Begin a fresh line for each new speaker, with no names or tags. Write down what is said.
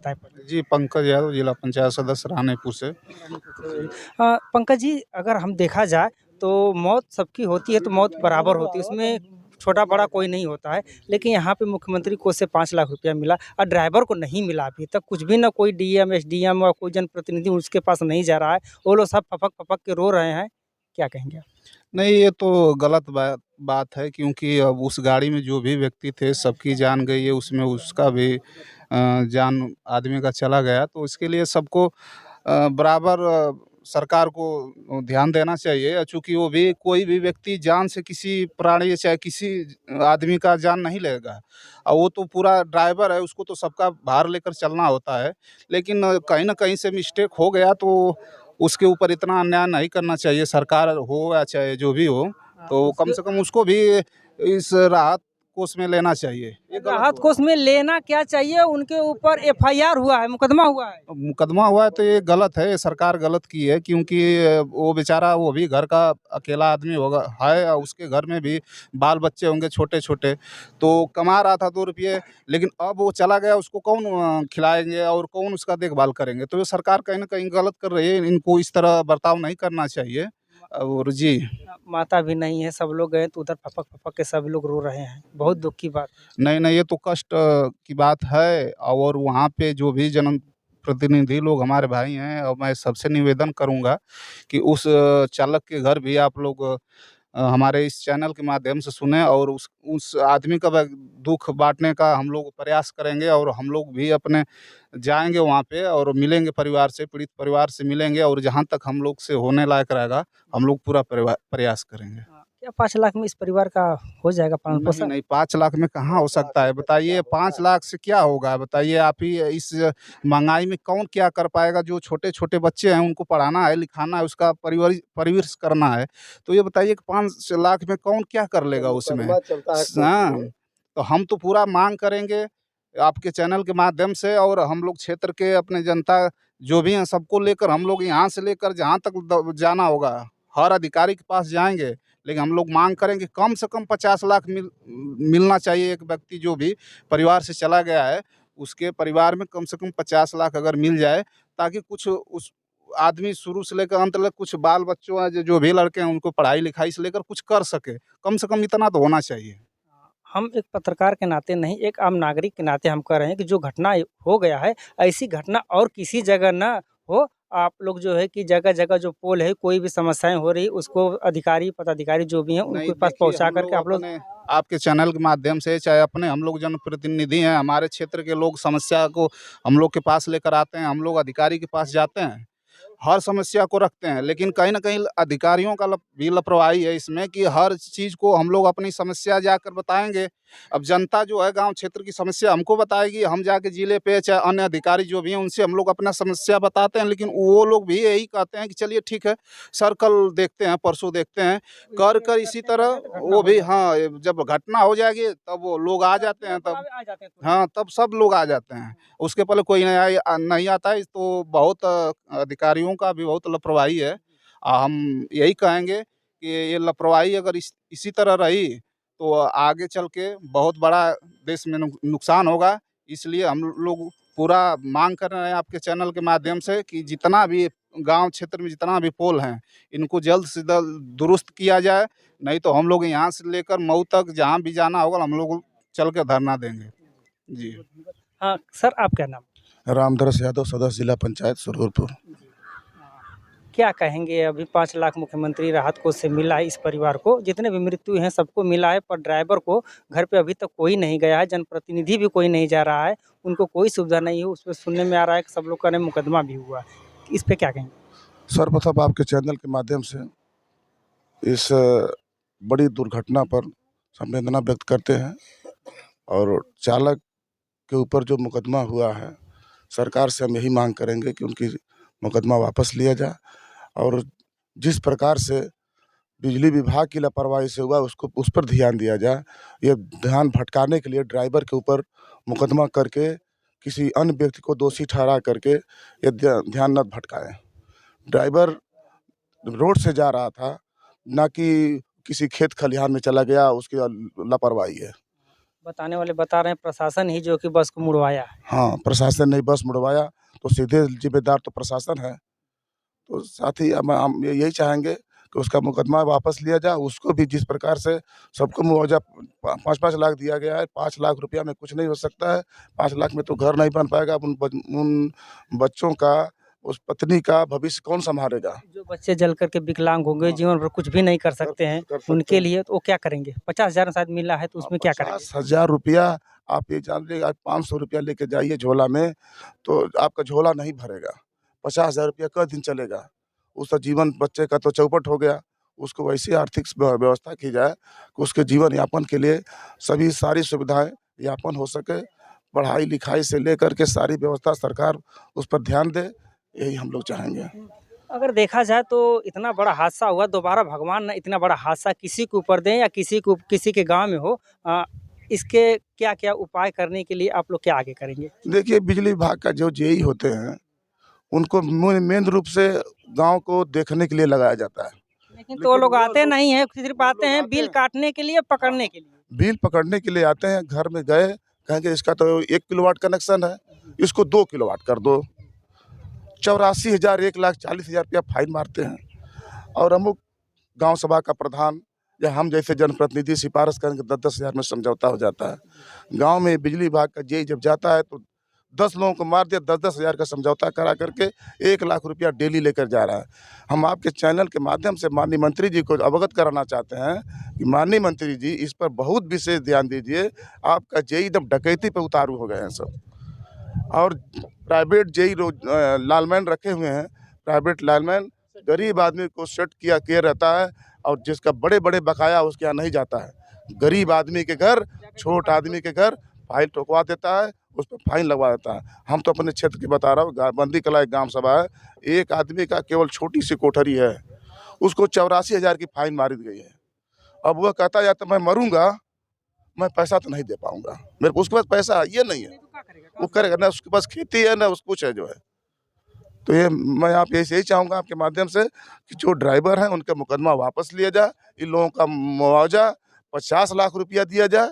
बताएं।
जी, पंकज यादव, जिला पंचायत सदस्य रानीपुर से।
पंकज जी, अगर हम देखा जाए तो मौत सबकी होती है, तो मौत बराबर होती है, उसमें छोटा-बड़ा कोई नहीं होता है। लेकिन यहाँ पे मुख्यमंत्री को से 5 लाख रुपया मिला और ड्राइवर को नहीं मिला अभी तक कुछ भी, ना कोई डीएम, एसडीएम और कोई जनप्रतिनिधि उसके पास नहीं जा रहा है। वो लोग सब फपक-फपक के रो रहे हैं। क्या कहेंगे आप?
नहीं, ये तो गलत बात है, क्योंकि अब उस गाड़ी में जो भी व्यक्ति थे सबकी जान गई है, उसमें उसका भी जान आदमी का चला गया। तो इसके लिए सबको बराबर सरकार को ध्यान देना चाहिए, चूँकि वो भी कोई भी व्यक्ति जान से किसी प्राणी चाहे किसी आदमी का जान नहीं लेगा। और वो तो पूरा ड्राइवर है, उसको तो सबका भार लेकर चलना होता है। लेकिन कहीं न कहीं से मिस्टेक हो गया तो उसके ऊपर इतना अन्याय नहीं करना चाहिए, सरकार हो या चाहे जो भी हो, तो कम
उसके
से कम उसको भी इस राहत कोष में लेना चाहिए। ये गलत
राहत
हुआ।
कोष में लेना क्या चाहिए? उनके ऊपर एफआईआर हुआ है, मुकदमा हुआ है।
मुकदमा हुआ है तो ये गलत है, ये सरकार गलत की है, क्योंकि वो बेचारा वो भी घर का अकेला आदमी होगा है, और उसके घर में भी बाल बच्चे होंगे छोटे-छोटे, तो कमा रहा था 2 रुपये, लेकिन अब वो चला गया, उसको कौन खिलाएँगे और कौन उसका देखभाल करेंगे? तो ये सरकार कहीं न कहीं गलत कर रही है, इनको इस तरह बर्ताव नहीं करना चाहिए। और जी।
माता भी नहीं है, सब लोग गए तो उधर फपक-फपक के सब लोग रो रहे हैं। बहुत दुःख की बात है।
नहीं, नहीं, ये तो कष्ट की बात है, और वहाँ पे जो भी जनप्रतिनिधि लोग हमारे भाई हैं, और मैं सबसे निवेदन करूँगा कि उस चालक के घर भी आप लोग हमारे इस चैनल के माध्यम से सुनें, और उस आदमी का दुःख बाँटने का हम लोग प्रयास करेंगे, और हम लोग भी अपने जाएँगे वहाँ पे और मिलेंगे परिवार से, पीड़ित परिवार से मिलेंगे, और जहाँ तक हम लोग से होने लायक रहेगा, हम लोग पूरा प्रयास करेंगे।
क्या 5 लाख में इस परिवार का हो जाएगा
नहीं,
पालन-पोषण?
नहीं, 5 लाख में कहाँ हो सकता है? बताइए, 5 लाख से क्या होगा? बताइए, आप ही इस महँगाई में कौन क्या कर पाएगा? जो छोटे-छोटे बच्चे हैं, उनको पढ़ाना है, लिखाना है, उसका परवरिश करना है। तो ये बताइए कि 5 लाख में कौन क्या कर लेगा उसमें? हाँ, तो हम तो पूरा माँग करेंगे आपके चैनल के माध्यम से, और हम लोग क्षेत्र के अपने जनता जो भी हैं, सबको लेकर हम लोग यहाँ से लेकर जहाँ तक जाना होगा, हर अधिकारी के पास जाएँगे। लेकिन हम लोग माँग करेंगे कम से कम 50 लाख मिलना चाहिए। एक व्यक्ति जो भी परिवार से चला गया है, उसके परिवार में कम से कम 50 लाख अगर मिल जाए, ताकि कुछ उस आदमी शुरू से लेकर अंत तक कुछ बाल बच्चों हैं, जो भी लड़के हैं, उनको पढ़ाई-लिखाई से लेकर कुछ कर सके। कम से कम इतना तो होना चाहिए।
हम एक पत्रकार के नाते नहीं, एक आम नागरिक के नाते हम कह रहे हैं कि जो घटना हो गया है, ऐसी घटना और किसी जगह ना हो। आप लोग जो है कि जगह-जगह जो पोल है, कोई भी समस्याएँ हो रही, उसको अधिकारी, पदाधिकारी जो भी हैं,
नहीं,
उनके पास
देखिए,
पहुँचा
हम
कर के
लोग
आप लोग।
अपने आपके चैनल के माध्यम से, चाहे अपने हम लोग जनप्रतिनिधि हैं, हमारे क्षेत्र के लोग समस्या को हम लोग के पास लेकर आते हैं, हम लोग अधिकारी के पास जाते हैं, हर समस्या को रखते हैं। लेकिन कहीं न कहीं अधिकारियों का भी लापरवाही है इसमें, कि हर चीज़ को हम लोग अपनी समस्या जाकर बताएँगे। अब जनता जो है गाँव क्षेत्र की समस्या हमको बताएगी, हम जाके जिले पे चाहे अन्य अधिकारी जो भी हैं, उनसे हम लोग अपना समस्या बताते हैं, लेकिन वो लोग भी यही कहते हैं कि चलिए ठीक है, सर कल देखते हैं, परसों देखते हैं। कर इसी तरह वो भी, हाँ, जब घटना हो जाएगी तब वो लोग आ जाते हैं, तब
आ जाते हैं तुरंत।
हाँ, तब सब लोग आ जाते हैं। उसके पहले कोई नहीं आता है, तो बहुत अधिकारियों का भी बहुत लापरवाही है। हम यही कहेंगे कि ये लापरवाही अगर इसी तरह रही, तो आगे चल के बहुत बड़ा देश में नुकसान होगा। इसलिए हम लोग पूरा माँग कर रहे हैं आपके चैनल के माध्यम से कि जितना भी गाँव क्षेत्र में जितना भी पोल हैं, इनको जल्द से जल्द दुरुस्त किया जाए, नहीं तो हम लोग यहाँ से लेकर मऊ तक जहाँ भी जाना होगा, हम लोग चल के धरना देंगे। जी।
हाँ, सर आप क्या नाम?
रामधरस यादव, सदस्य जिला पंचायत सुरपुर।
क्या कहेंगे? अभी 5 लाख मुख्यमंत्री राहत कोष से मिला है इस परिवार को, जितने भी मृत्यु हैं सबको मिला है, पर ड्राइवर को घर पे अभी तक कोई नहीं गया है, जनप्रतिनिधि भी कोई नहीं जा रहा है, उनको कोई सुविधा नहीं है। उसपे सुनने में आ रहा है कि सब लोग कह रहे हैं मुकदमा भी हुआ है। इस पे क्या कहेंगे?
सर्वप्रथम आपके चैनल के माध्यम से इस बड़ी दुर्घटना पर संवेदना व्यक्त करते हैं, और चालक के ऊपर जो मुकदमा हुआ है, सरकार से हम यही मांग करेंगे कि उनकी मुकदमा वापस लिया जाए, और जिस प्रकार से बिजली विभाग की लापरवाही से हुआ, उसको उस पर ध्यान दिया जाए। ये ध्यान भटकाने के लिए ड्राइवर के ऊपर मुकदमा करके किसी अन्य व्यक्ति को दोषी ठहरा करके ये ध्यान न भटकाएं। ड्राइवर रोड से जा रहा था, ना कि किसी खेत खलिहान में चला गया, उसकी लापरवाही है।
बताने वाले बता रहे हैं प्रशासन ही जो कि बस को मुड़वाया है।
हाँ, प्रशासन ने बस मुड़वाया, तो सीधे ज़िम्मेदार तो प्रशासन है। तो साथ ही हम यही चाहेंगे कि उसका मुकदमा वापस लिया जाए, उसको भी जिस प्रकार से सबको मुआवज़ा प 5-5 लाख दिया गया है, 5 लाख रुपया में कुछ नहीं हो सकता है। 5 लाख में तो घर नहीं बन पाएगा, अब उन बच्चों का, उस पत्नी का भविष्य कौन सँभालेगा?
जो बच्चे जल कर के विकलांग हो गए,
हाँ।
जीवन भर कुछ भी नहीं कर सकते हैं,
कर सकते
उनके
हैं।
लिए तो वो क्या करेंगे? 50,000 शायद मिला है तो उसमें क्या करेंगे?
50,000 रुपया आप ये जान लीजिए, आज 500 रुपया लेके जाइए झोला में, तो आपका झोला नहीं भरेगा। 50,000 रुपया क दिन चलेगा? उसका जीवन बच्चे का तो चौपट हो गया। उसको वैसी आर्थिक व्यवस्था की जाए कि उसके जीवन यापन के लिए सभी सारी सुविधाएँ यापन हो सके। पढ़ाई-लिखाई से लेकर के सारी व्यवस्था सरकार उस पर ध्यान दे, यही हम लोग चाहेंगे।
अगर देखा जाए तो इतना बड़ा हादसा हुआ, दोबारा भगवान ना इतना बड़ा हादसा किसी के ऊपर दें या किसी के गाँव में हो, इसके क्या-क्या उपाय करने के लिए आप लोग क्या आगे करेंगे?
देखिए, बिजली विभाग का जो जेई होते हैं, उनको मेन रूप से गाँव को देखने के लिए लगाया जाता है।
लेकिन तो वो लोग आते नहीं हैं, सिर्फ़
वो
आते
लोग
हैं
आते
बिल
हैं।
काटने के लिए,
हाँ,
पकड़ने के लिए।
बिल पकड़ने के लिए आते हैं, घर में गए, कहेंगे इसका तो 1 किलोवाट कनेक्शन है, इसको 2 किलोवाट कर दो। 84,000 1,40,000 रुपया फ़ाइन मारते हैं। और अमुक गाँव सभा का प्रधान या हम जैसे जनप्रतिनिधि सिफ़ारिश करेंगे, 10-10 हज़ार में समझौता हो जाता है। गाँव में बिजली विभाग का जेई जब जाता है तो 10 लोगों को मार दिया, 10-10 हज़ार का समझौता करा करके 1 लाख रुपया डेली लेकर जा रहा है। हम आपके चैनल के माध्यम से माननीय मंत्री जी को अवगत कराना चाहते हैं कि माननीय मंत्री जी, इस पर बहुत विशेष ध्यान दीजिए। आपका जेई एकदम डकैती पे उतारू हो गए हैं सब। और प्राइवेट जेई लालमैन रखे हुए हैं। प्राइवेट लालमैन गरीब आदमी को सेट किए रहता है, और जिसका बड़े-बड़े बकाया उसके यहाँ नहीं जाता है। गरीब आदमी के घर, छोट आदमी के घर फाइल ठुकवा देता है, उस पे फाइन लगवा देता है। हम तो अपने क्षेत्र की बता रहा हूँ, बंदी कला एक ग्राम सभा है, एक आदमी का केवल छोटी-सी कोठरी है, उसको 84,000 की फाइन मारी गई है। अब वह कहता है या तो मैं मरूँगा, मैं पैसा तो नहीं दे पाऊँगा। मेरे को उसके पास पैसा है, ये नहीं है। वो करेगा ना, उसके पास खेती है ना उस कुछ है जो है। तो ये मैं आप यही चाहूँगा आपके माध्यम से कि जो ड्राइवर हैं उनका मुकदमा वापस लिया जाए, इन लोगों का मुआवज़ा 50 लाख रुपया दिया जाए,